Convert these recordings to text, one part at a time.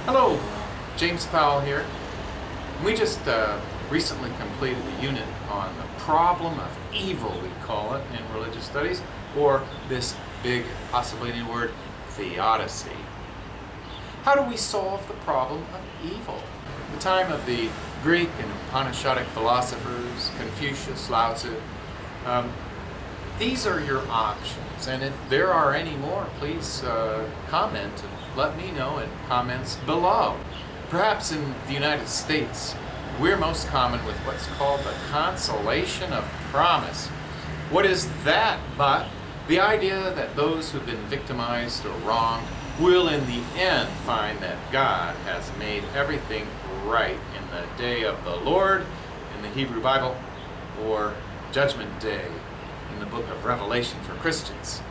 Hello, James Powell here. We just recently completed a unit on the problem of evil, we call it, in religious studies, or this big, possibly new word, Theodicy. How do we solve the problem of evil? The time of the Greek and Upanishadic philosophers, Confucius, Lao Tzu, these are your options, and if there are any more, please comment and let me know in comments below. Perhaps in the United States, we're most common with what's called the consolation of promise. What is that but the idea that those who've been victimized or wronged will in the end find that God has made everything right in the day of the Lord in the Hebrew Bible, or Judgment Day in the book of Revelation for Christians.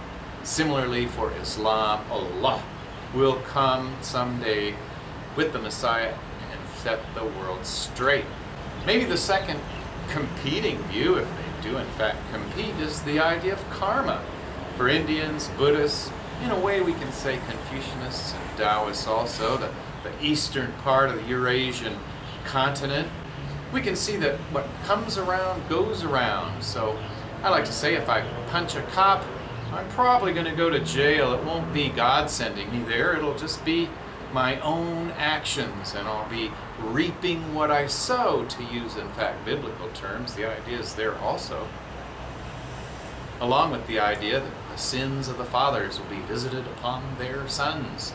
Similarly for Islam, Allah will come someday with the Messiah and set the world straight. Maybe the second competing view, if they do in fact compete, is the idea of karma. For Indians, Buddhists, in a way we can say Confucianists and Taoists also, the eastern part of the Eurasian continent, we can see that what comes around goes around. So I like to say if I punch a cop, I'm probably going to go to jail. It won't be God sending me there. It'll just be my own actions, and I'll be reaping what I sow, to use in fact biblical terms. The idea is there also, along with the idea that the sins of the fathers will be visited upon their sons.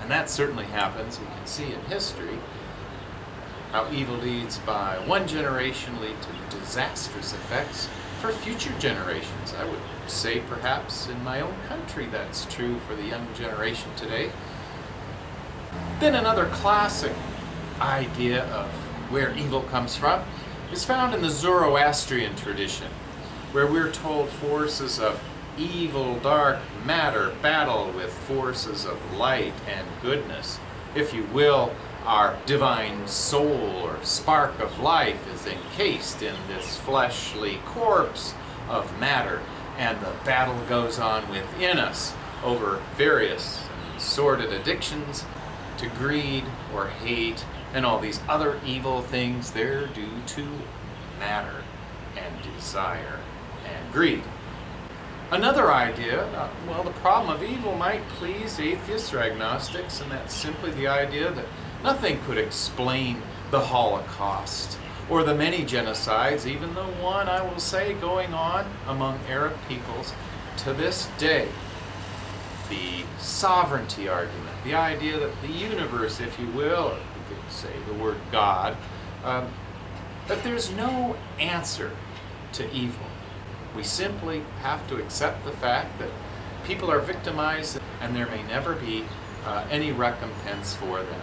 And that certainly happens. We can see in history how evil deeds by one generation lead to disastrous effects for future generations. I would say perhaps in my own country that's true for the young generation today. Then another classic idea of where evil comes from is found in the Zoroastrian tradition, where we're told forces of evil, dark matter battle with forces of light and goodness. If you will, our divine soul or spark of life is encased in this fleshly corpse of matter, and the battle goes on within us over various sordid addictions to greed or hate and all these other evil things. They're due to matter and desire and greed. Another idea, well, the problem of evil might please atheists or agnostics, and that's simply the idea that nothing could explain the Holocaust or the many genocides, even the one, I will say, going on among Arab peoples to this day. The sovereignty argument, the idea that the universe, if you will, or you could say the word God, that there's no answer to evil. We simply have to accept the fact that people are victimized and there may never be any recompense for them.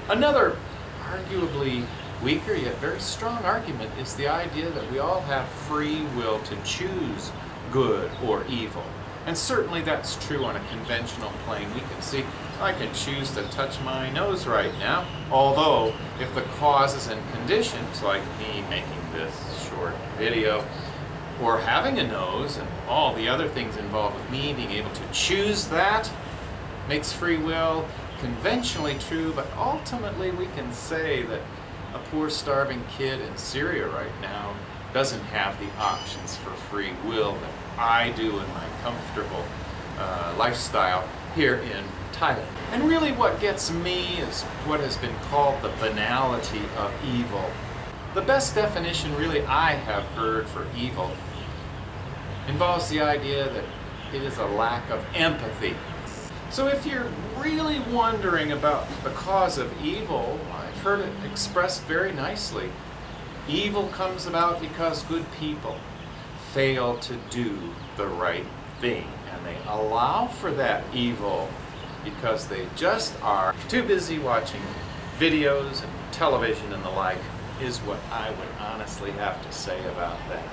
Another arguably weaker yet very strong argument is the idea that we all have free will to choose good or evil. And certainly that's true on a conventional plane. We can see I can choose to touch my nose right now, although if the causes and conditions, like me making this short video, or having a nose and all the other things involved with me being able to choose that, makes free will conventionally true, but ultimately we can say that a poor starving kid in Syria right now doesn't have the options for free will that I do in my comfortable lifestyle here in Thailand. And really what gets me is what has been called the banality of evil. The best definition really I have heard for evil involves the idea that it is a lack of empathy. So if you're really wondering about the cause of evil, I've heard it expressed very nicely. Evil comes about because good people fail to do the right thing, and they allow for that evil because they just are too busy watching videos and television and the like, is what I would honestly have to say about that.